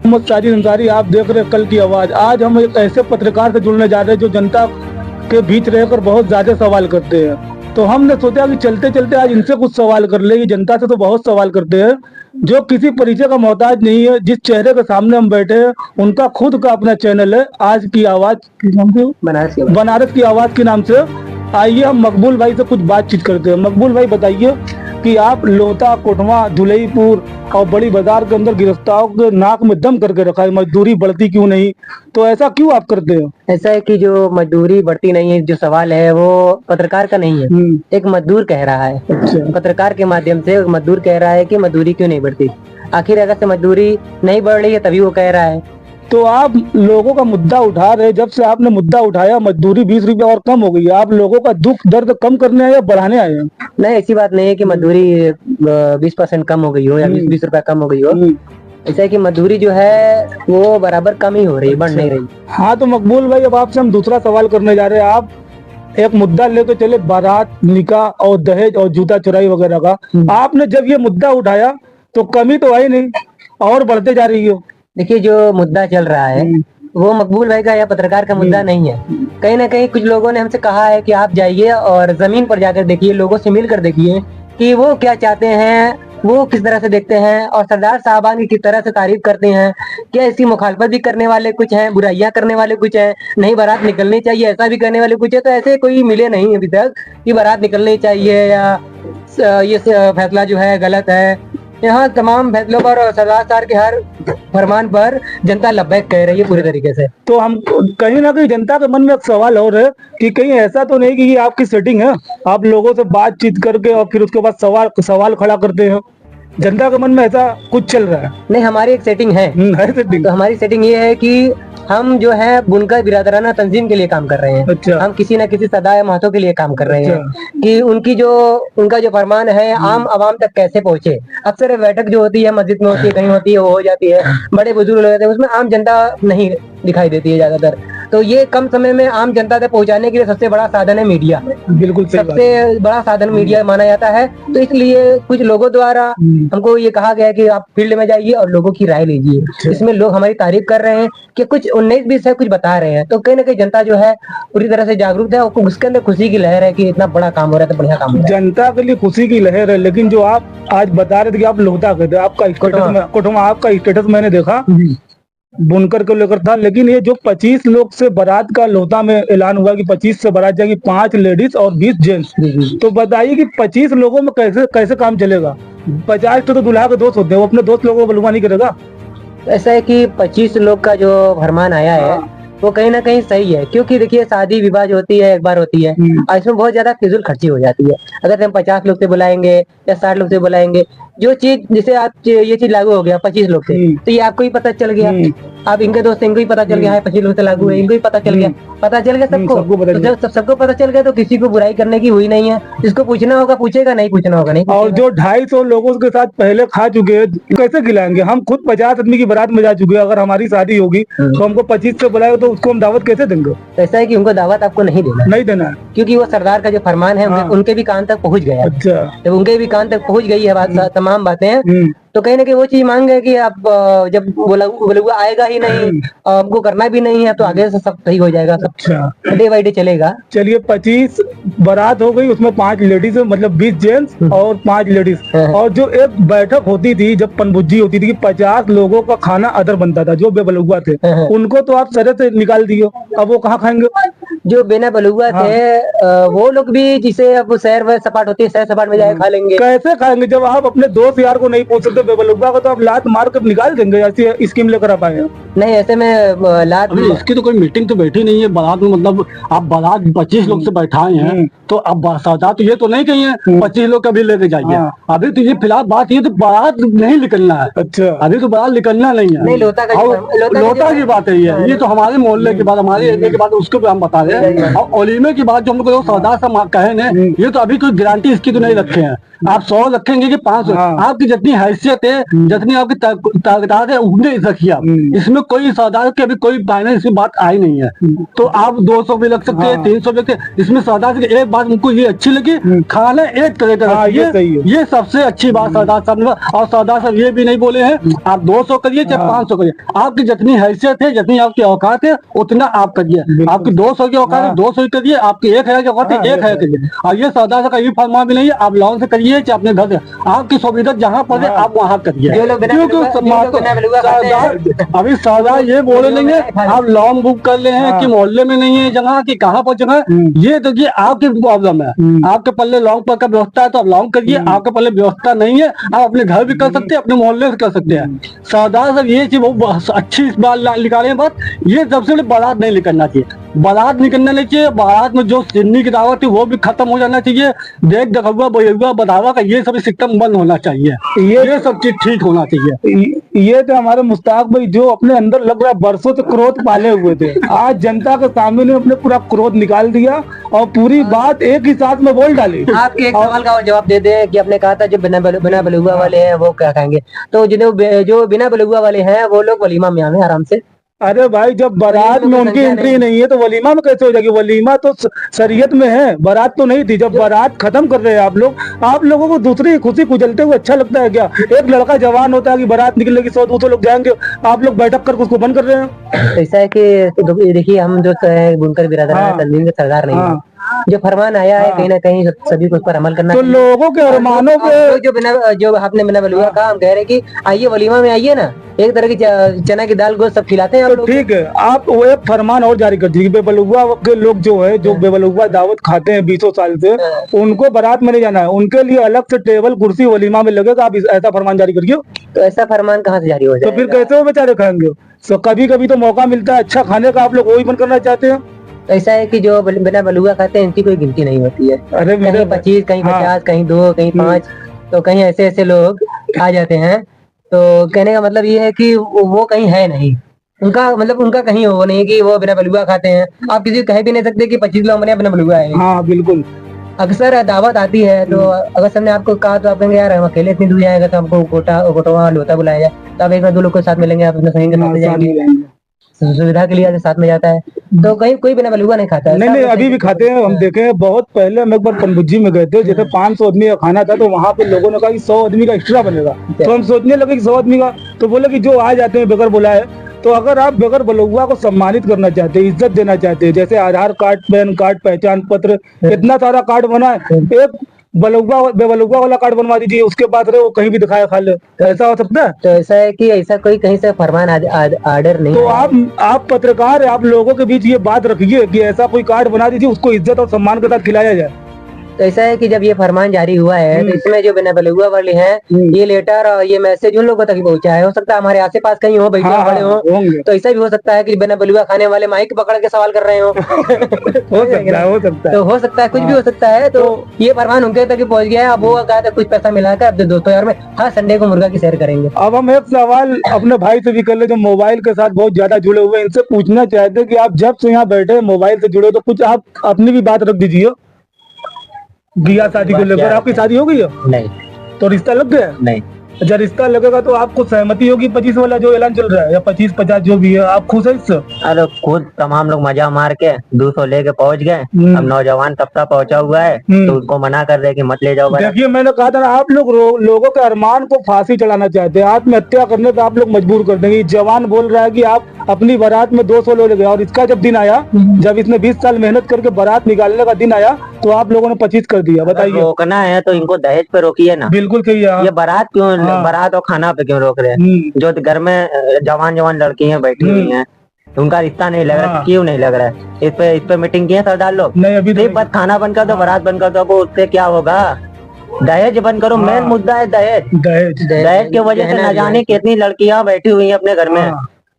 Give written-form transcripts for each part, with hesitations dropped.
मोहम्मद साजिद अंसारी, आप देख रहे हैं कल की आवाज। आज हम एक ऐसे पत्रकार से जुड़ने जा रहे हैं जो जनता के बीच रहकर बहुत ज्यादा सवाल करते हैं। तो हमने सोचा कि चलते चलते आज इनसे कुछ सवाल कर ले। ये जनता से तो बहुत सवाल करते हैं, जो किसी परिचय का मोहताज नहीं है। जिस चेहरे के सामने हम बैठे हैं उनका खुद का अपना चैनल है, आज की आवाज के नाम से, बनारस की आवाज के नाम से। आइए हम मकबूल भाई से कुछ बातचीत करते हैं। मकबूल भाई बताइए कि आप लोहता, कोटवा, धुलईपुर और बड़ी बाजार के अंदर गिरफ्तारों के नाक में दम करके रखा है, मजदूरी बढ़ती क्यों नहीं? तो ऐसा क्यों आप करते हो? ऐसा है कि जो मजदूरी बढ़ती नहीं है, जो सवाल है वो पत्रकार का नहीं है, एक मजदूर कह रहा है। अच्छा। पत्रकार के माध्यम से एक मजदूर कह रहा है कि मजदूरी क्यों नहीं बढ़ती। आखिर अगर से मजदूरी नहीं बढ़ रही है तभी वो कह रहा है। तो आप लोगों का मुद्दा उठा रहे, जब से आपने मुद्दा उठाया मजदूरी 20 रुपया और कम हो गई है। आप लोगों का दुख दर्द कम करने आए या बढ़ाने आए हैं? नहीं, ऐसी बात नहीं है कि मजदूरी 20% कम हो गई हो या 20 रुपया कम हो गई हो। ऐसा है कि मजदूरी जो है वो बराबर कम ही हो रही, बढ़ नहीं रही। हाँ, तो मकबूल भाई अब आपसे हम दूसरा सवाल करने जा रहे हैं। आप एक मुद्दा लेकर चले, बारात, निकाह और दहेज और जूता चुराई वगैरह का। आपने जब ये मुद्दा उठाया तो कमी तो आई नहीं और बढ़ते जा रही हो। देखिए, जो मुद्दा चल रहा है वो मकबूल भाई का या पत्रकार का मुद्दा नहीं है। कहीं ना कहीं कुछ लोगों ने हमसे कहा है कि आप जाइए और जमीन पर जाकर देखिए, लोगों से मिल कर देखिए कि वो क्या चाहते हैं, वो किस तरह से देखते हैं और सरदार साहबान की किस तरह से तारीफ करते हैं। क्या इसकी मुखालफत भी करने वाले कुछ हैं, बुराइयां करने वाले कुछ हैं, नहीं बारात निकलनी चाहिए ऐसा भी करने वाले कुछ है। तो ऐसे कोई मिले नहीं अभी तक कि बारात निकलनी चाहिए या ये फैसला जो है गलत है। यहाँ तमाम फैसलों पर और सरदार साहब के हर फरमान पर जनता लब्बैक कह रही है पूरी तरीके से। तो हम कहीं ना कहीं जनता के मन में एक सवाल और है कि कहीं ऐसा तो नहीं कि ये आपकी सेटिंग है, आप लोगों से बातचीत करके और फिर उसके बाद सवाल खड़ा करते हो? जनता के मन में ऐसा कुछ चल रहा है? नहीं, हमारी एक सेटिंग है। सेटिंग। तो हमारी सेटिंग ये है कि हम जो है बुनकर बिरादराना तंजीम के लिए काम कर रहे हैं। अच्छा। हम किसी न किसी सदाए महतो के लिए काम कर रहे हैं कि उनका जो फरमान है आम आवाम तक कैसे पहुंचे। अक्सर बैठक जो होती है मस्जिद में होती है, कहीं होती है, वो हो जाती है, बड़े बुजुर्ग लोग होते हैं, उसमें आम जनता नहीं दिखाई देती है ज्यादातर। तो ये कम समय में आम जनता तक पहुंचाने के लिए सबसे बड़ा साधन है मीडिया। बिल्कुल सबसे बड़ा साधन मीडिया माना जाता है। तो इसलिए कुछ लोगों द्वारा हमको ये कहा गया है कि आप फील्ड में जाइए और लोगों की राय लीजिए। इसमें लोग हमारी तारीफ कर रहे हैं कि कुछ 19-20 है, कुछ बता रहे हैं। तो कहीं ना कहीं जनता जो है पूरी तरह से जागरूक है और उसके अंदर खुशी की लहर है कि इतना बड़ा काम हो रहा है, तो बढ़िया काम हो रहा है। जनता के लिए खुशी की लहर है। लेकिन जो आप आज बता रहे थे कि आप लोहता कहते, आपका स्टेटस, कोटवा, आपका स्टेटस मैंने देखा बुनकर को लेकर था। लेकिन ये जो 25 लोग से बारात का लोहता में ऐलान हुआ कि 25 से बारात जाएगी, 5 लेडीज और 20 जेंट्स। तो बताइए कि 25 लोगों में कैसे कैसे काम चलेगा? 50 तो दूल्हा के दोस्त होते हैं, वो अपने दोस्त लोगों को बलुआ नहीं करेगा। ऐसा है कि 25 लोग का जो फरमान आया है वो कहीं ना कहीं सही है, क्योंकि देखिए शादी विवाह जो होती है एक बार होती है और इसमें बहुत ज्यादा फिजूल खर्ची हो जाती है। अगर हम 50 लोग से बुलाएंगे या 60 लोग से बुलाएंगे, जो चीज जैसे आप ये चीज लागू हो गया 25 लोग से, तो ये आपको ही पता चल गया, आप इनके दोस्त इनको ही पता चल गया है 25 लोग से लागू है, इनको ही पता चल गया, सबको पता चल गया। तो किसी को बुराई करने की हुई नहीं है। जिसको पूछना होगा पूछेगा, नहीं पूछना होगा नहीं। और जो 250 लोगों के साथ पहले खा चुके हैं कैसे खिलाएंगे? हम खुद 50 आदमी की बारात में जा चुके हैं। अगर हमारी शादी होगी तो हमको 25 से बुलाए तो उसको हम दावत कैसे देंगे? ऐसा है कि उनको दावत आपको नहीं देना है, क्योंकि वो सरदार का जो फरमान है उनके भी कान तक पहुंच गया। अच्छा। जब उनके भी कान तक पहुंच गई है तमाम बातें, तो कहीं ना कहीं वो चीज मांग है कि आप जब बुलुआ आएगा ही नहीं, हमको करना भी नहीं है, तो आगे से सब सही हो जाएगा। सब डे बाई डे चलेगा। चलिए, 25 बारात हो गई, उसमें 5 लेडीज, मतलब 20 जेंट्स और 5 लेडीज। और जो एक बैठक होती थी, जब पनबुज्जी होती थी कि 50 लोगों का खाना अदर बनता था, जो बेबलुआ थे उनको तो आप सरे से निकाल दिए। अब वो कहाँ खाएंगे? जो बिना बलुआ थे वो लोग भी, जिसे अब सैर व सपाट होती है, सैर सपाट में जाके खा लेंगे। कैसे खाएंगे जब आप अपने दोस्त यार को नहीं पूछ सकते? बेबलुआ को तो आप लात मार कर निकाल देंगे। ऐसी स्कीम लेकर आप आए हैं? नहीं, ऐसे में लात इसकी तो कोई मीटिंग तो बैठी नहीं है बारात में। मतलब आप बारात 25 लोग से बैठाए हैं, तो अब सरदार तो ये तो नहीं कही है 25 लोग कभी लेके जाइए। अभी तो ये फिलहाल बात ये तो बारात नहीं निकलना है। अच्छा। अभी तो बारात निकलना नहीं है। नहीं, लोहता की बात है ये तो हमारे मोहल्ले की बात, हमारे एरिया की बात, उसको भी हम बता रहे हैं। और ओलीमे की बात जो हम लोग सरदार साहब कहे ने, ये तो अभी कोई गारंटी इसकी तो नहीं रखे हैं। आप 100 रखेंगे कि 500, आपकी जितनी हैसियत है, जितनी आपकी ताकत है, उतने रखिए आप। इसमें कोई सरदार की अभी कोई फाइनेंस की बात आई नहीं है। तो आप 200 भी लग सकते हैं, 300 भी लग सकते हैं। इसमें सरदार की एक बात मुझको ये अच्छी लगी, खाना एक तरह का हाँ, ये सही है। ये सबसे अच्छी बात सरदार साहब ने। और सरदार साहब ये भी नहीं बोले हैं आप 200 करिए चाहे 500 करिए, आपकी जितनी हैसियत है, जितनी आपकी औकात है, उतना आप करिए। आपकी 200 की औकात है 200 करिए, आपकी 1000 की औकात है 1000 करिए। और ये सरदार साहब का ये फरमा भी नहीं है आप लॉन से करिए चाहे अपने घर से, आपकी सहूलियत जहाँ पर है आप वहाँ करिए। जो लोग बिना बलुआ खाते हैं, अभी सरदार ये बोले नहीं है आप लॉन बुक कर ले हैं कि मोहल्ले में नहीं है जगह की कहाँ पर जगह, ये तो ये आपकी प्रॉब्लम है। आपके पल्ले लॉन्ग पर का व्यवस्था है तो आप लॉन्ग करिए, आपके पल्ले व्यवस्था नहीं है आप अपने घर भी कर सकते हैं, अपने मोहल्ले से कर सकते हैं। सरदार साहब ये चीज बहुत अच्छी इस बात निकाले हैं बात, ये सबसे बड़े बारात नहीं निकलना चाहिए, बारात निकलना नहीं चाहिए। बारात में जो सिन्नी की दावत थी वो भी खत्म हो जाना चाहिए, देख दखुआ बयुआ बदावा का ये सब सिस्टम बंद होना चाहिए, ये सब चीज ठीक होना चाहिए। ये तो हमारे मुश्ताक भाई जो अपने अंदर लग रहा है बरसों से क्रोध पाले हुए थे, आज जनता के सामने अपने पूरा क्रोध निकाल दिया और पूरी बात एक ही साथ में बोल डाली। आपके एक सवाल का और जवाब दे दे कि आपने कहा था जो बिना बलुआ वाले हैं वो क्या खाएंगे, तो जो बिना बलुआ वाले हैं वो लोग वलीमा में आवे आराम से। अरे भाई जब बारात में उनकी एंट्री नहीं है तो वलीमा में कैसे हो जाएगी? वलीमा तो शरीयत में है, बारात तो नहीं थी। जब बारात खत्म कर रहे हैं आप लोगों को दूसरी खुशी कुचलते हुए अच्छा लगता है क्या? एक लड़का जवान होता है कि बारात निकलेगी 100-200 लोग जाएंगे, आप लोग बैठक कर उसको बंद कर रहे हैं। ऐसा है कि देखिए हम जो बुनकर बिरादर है तंजीम के सरदार नहीं है, जो फरमान आया है कहीं ना कहीं सभी को उस पर अमल करना तो चाहिए। लोगों के अरमानों पे जो आपने बिना बलुआ कहा, हम कह रहे हैं कि आइए वलीमा में आइए ना, एक तरह की चना की दाल गोश्त सब खिलाते हैं। तो ठीक है, आप वो एक फरमान और जारी कर दीजिए, बेबलुआ के लोग जो है जो बेबलुआ दावत खाते हैं 20 साल से, उनको बारात में नहीं जाना है, उनके लिए अलग से टेबल कुर्सी वलीमा में लगेगा। आप ऐसा फरमान जारी करिए। तो ऐसा फरमान कहाँ से जारी हो तो जाएगा? फिर कैसे वो बेचारे खाएंगे? तो कभी कभी तो मौका मिलता है अच्छा खाने का, आप लोग वही बंद करना चाहते हैं। ऐसा है कि जो बिना बलुआ खाते हैं इनकी कोई गिनती नहीं होती है। अरे कहीं 25, कहीं 50, कहीं 2, कहीं 5, तो कहीं ऐसे लोग आ जाते हैं। तो कहने का मतलब ये है कि वो कहीं है नहीं, उनका कहीं वो नहीं कि वो बिना बलुआ खाते हैं। आप किसी को कह भी नहीं सकते कि 25 लोग बने बिना बलुआ है। हाँ बिल्कुल। अक्सर दावत आती है तो अगर सबने आपको कहा तो आप कहेंगे यार हम अकेले इतनी दूर जाएगा तो हमको कोटवा लोता बुलाया जाए, तो आप एक दो लोग के साथ मिलेंगे, आप अपने सही के साथ जाएंगे, सुविधा के लिए साथ में जाता है। तो कहीं कोई बिना बलुआ नहीं खाता है। नहीं अभी भी खाते हैं, हम देखे हैं। बहुत पहले हम एक बार पनबुज्जी में गए थे, जैसे 500 आदमी का खाना था, तो वहाँ पे लोगों ने कहा कि 100 आदमी का एक्स्ट्रा बनेगा। तो हम सोचने लगे कि 100 आदमी का, तो बोले कि जो आ जाते हैं बगैर बुलाए। तो अगर आप बगैर बलुआ को सम्मानित करना चाहते हैं, इज्जत देना चाहते हैं, जैसे आधार कार्ड, पैन कार्ड, पहचान पत्र, इतना सारा कार्ड बना है, एक बेबलुआ वाला कार्ड बनवा दीजिए, उसके बाद रहे वो कहीं भी दिखाया खा ले। ऐसा हो सकता है? तो ऐसा है कि ऐसा कोई कहीं से फरमान आर्डर नहीं तो है। आप पत्रकार, आप लोगों के बीच ये बात रखिए कि ऐसा कोई कार्ड बना दीजिए, उसको इज्जत और सम्मान के साथ खिलाया जाए। तो ऐसा है कि जब ये फरमान जारी हुआ है तो इसमें जो बिना बलुआ वाले हैं ये लेटर और ये मैसेज उन लोगों तक ही पहुंचा है। हो सकता है हमारे आस पास कहीं हो, बैठे खड़े हो, तो ऐसा भी हो सकता है कि बिना बलुआ खाने वाले माइक पकड़ के सवाल कर रहे हो। हो सकता है। तो हो सकता है, कुछ भी हो सकता है। तो ये फरमान उनके तक ही पहुंच गया है। अब वो कहा था कुछ पैसा मिलाकर अब 200,000 में हाँ संडे को मुर्गा की सैर करेंगे। अब हम एक सवाल अपने भाई से भी कर ले जो मोबाइल के साथ बहुत ज्यादा जुड़े हुए हैं, इनसे पूछना चाहते हैं कि आप जब से यहाँ बैठे मोबाइल से जुड़े, तो कुछ आप अपनी भी बात रख दीजिए। बिया शादी को लेकर, आपकी शादी हो गई है? नहीं। तो रिश्ता लग गया? नहीं। जब रिश्ता लगेगा तो आपको सहमति होगी 25 वाला जो ऐलान चल रहा है, या 25-50 जो भी है, आप खुश है इससे? अरे खुद तमाम लोग मजा मार के 200 लेके पहुंच गए। अब नौजवान तबका पहुंचा हुआ है तो उनको मना कर रहे कि मत ले जाओ। देखिए मैंने कहा था ना, आप लोग लोगों के अरमान को फांसी चढ़ाना चाहते हैं, आत्महत्या करने पे आप लोग मजबूर कर देंगे। जवान बोल रहा है कि आप अपनी बारात में 200 लोग ले गए, और इसका जब दिन आया, जब इसने 20 साल मेहनत करके बारात निकालने का दिन आया, तो आप लोगों ने 25 कर दिया। बताइए। रोकना है तो इनको दहेज पे रोकिए ना। बिल्कुल सही है। ये बारात क्यों, बारात और खाना पे क्यों रोक रहे हैं? जो घर में जवान लड़कियां बैठी हुई हैं, उनका रिश्ता नहीं लग रहा, क्यों नहीं लग रहा है? इस पे मीटिंग की है सरदार लोग? नहीं अभी नहीं, बस खाना बंद कर दो, बारात बंद कर दो, वो उससे क्या होगा? दहेज बंद करो। मेन मुद्दा है दहेज की वजह से न जाने कितनी लड़कियां बैठी हुई हैं अपने घर में।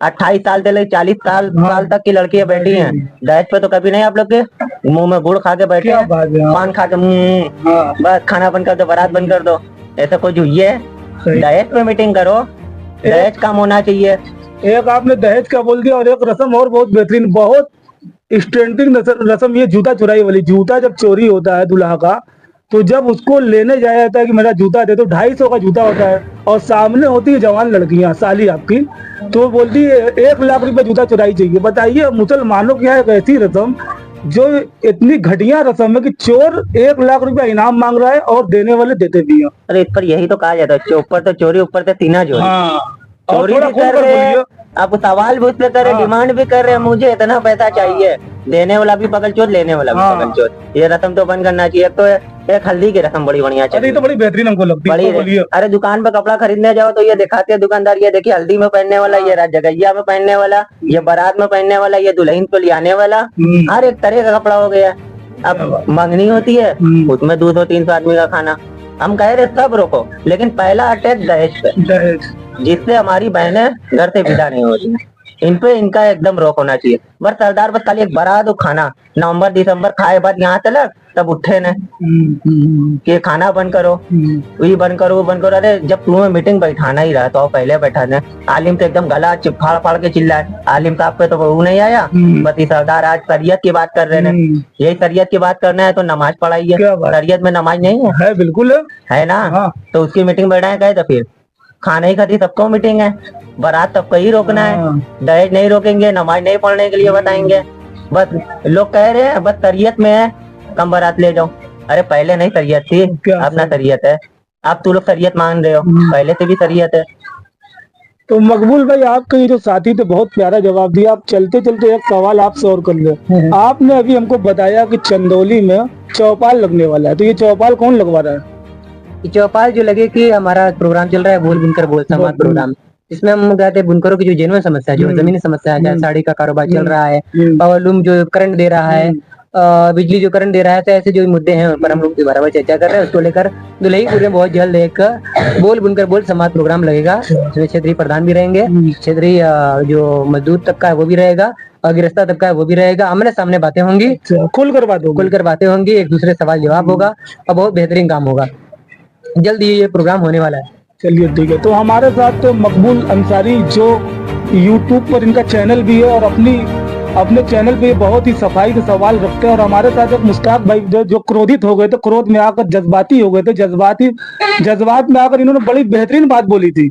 28 साल से लेकर 40 साल तक की लड़कियां बैठी हैं। दहेज पे तो कभी नहीं आप लोग के मुंह में गुड़ खा के बैठे हैं, पान खा के बस खाना बंद कर दो, बारात बंद कर दो। ऐसा कुछ हुई है? दहेज पे मीटिंग करो, दहेज कम होना चाहिए। एक आपने दहेज का बोल दिया, और एक रस्म और बहुत बेहतरीन, बहुत स्टैंडिंग रस्म, ये जूता चुराई वाली। जूता जब चोरी होता है दूल्हा का, तो जब उसको लेने जाया जाता है कि मेरा जूता दे, तो 250 का जूता होता है और सामने होती है जवान लड़कियां साली आपकी, तो बोलती है 1 लाख रुपए जूता चुराई चाहिए। बताइए मुसलमानों की यहाँ एक ऐसी रस्म जो इतनी घटिया रस्म है कि चोर 1 लाख रुपया इनाम मांग रहा है और देने वाले देते भी हैं। अरे इस पर यही तो कहा जाता है, ऊपर तो चोरी, ऊपर से तीना चोरी। हाँ, और चोरी थोड़ा भी खुल कर कर रहे हैं, बोलिए। आप सवाल भी उससे कर रहे, हाँ। डिमांड भी कर रहे हैं, मुझे इतना पैसा चाहिए, देने वाला भी पकड़ चोर, लेने वाला भी हाँ। पकड़ चोर। ये रस्म तो बंद करना चाहिए। तो एक हल्दी की रस्म बड़ी बढ़िया अरे ये चाहिए, तो बड़ी बेहतरीन हमको लगती है, बड़ी तो बोलिए। अरे दुकान पे कपड़ा खरीदने जाओ तो ये दिखाते हैं दुकानदार, ये देखिए हल्दी में पहनने वाला, ये रात जगैया में पहनने वाला, ये बारात में पहनने वाला, ये दुल्हन को लियाने वाला, हर एक तरह का कपड़ा हो गया। अब मंगनी होती है, उसमें 200-300 आदमी का खाना। हम कह रहे सब रोको, लेकिन पहला अटैक दहेज पे, दहेज। जिससे हमारी बहनें घर से विदा नहीं होती। इन पे इनका एकदम रोक होना चाहिए। बस सरदार बस खाली एक बारात हो, खाना नवंबर दिसंबर खाए बाद यहाँ तलक, तब उठे न कि खाना बंद करो, ये बंद करो, वो बंद करो। अरे जब तुम्हें मीटिंग बैठाना ही रहा तो पहले बैठा दे। आलिम तो एकदम गला फाड़ फाड़ के चिल्लाए, आलिम साहब पे तो वो नहीं आया। बस ये सरदार आज शरीयत की बात कर रहे हैं, यही शरीयत की बात करना है तो नमाज पढ़ाई है। क्या बात? शरीयत में नमाज नहीं है बिल्कुल है। है ना? हाँ। तो उसकी मीटिंग बैठाए गए तो फिर खाना ही खाती सबको मीटिंग है, बारात सबको ही रोकना है, दहेज नहीं रोकेंगे, नमाज नहीं पढ़ने के लिए बताएंगे। बस लोग कह रहे हैं बस शरीयत में है, कम बारात ले जाओ। अरे पहले नहीं शरीयत थी, अपना शरीयत है। अब तू लोग शरीयत मान रहे हो, पहले से भी शरीयत है। तो मकबूल भाई, आपके ये जो साथी थे बहुत प्यारा जवाब दिया। आप चलते चलते एक सवाल आपसे और कर ले। आपने अभी हमको बताया कि चंदौली में चौपाल लगने वाला है, तो ये चौपाल कौन लगवा रहा है? ये चौपाल जो लगे कि हमारा प्रोग्राम चल रहा है बोल बुनकर बोल समाज प्रोग्राम, इसमें हम कहते हैं बुनकरों की जो जेन्युइन समस्या है, जो जमीनी समस्या है, चाहे साड़ी का कारोबार चल रहा है, पावर लूम जो करंट दे रहा है, बिजली जो करंट दे रहा है, तो ऐसे जो मुद्दे हैं उन पर हम लोग बराबर चर्चा कर रहे हैं। उसको लेकर दुल्हीपुर में बहुत जल्द एक बोल बुनकर बोल समाज प्रोग्राम लगेगा, जिसमें क्षेत्रीय प्रधान भी रहेंगे, क्षेत्रीय जो मजदूर तबका है वो भी रहेगा, और गिरफ्तार तबका है वो भी रहेगा। आमने सामने बातें होंगी, खुलकर बात होगी। खुलकर बातें होंगी, एक दूसरे सवाल जवाब होगा और बहुत बेहतरीन काम होगा। जल्द ये प्रोग्राम होने वाला है। चलिए ठीक है। तो हमारे साथ मकबूल अंसारी जो यूट्यूब पर इनका चैनल भी है और अपने चैनल पे बहुत ही सफाई के सवाल रखते हैं। और हमारे साथ एक मुश्ताक भाई जो क्रोधित हो गए थे, क्रोध में आकर जज्बाती हो गए थे, जज्बात में आकर इन्होंने बड़ी बेहतरीन बात बोली थी।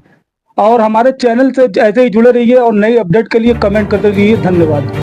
और हमारे चैनल से ऐसे ही जुड़े रहिए और नई अपडेट के लिए कमेंट करते रहिए। धन्यवाद।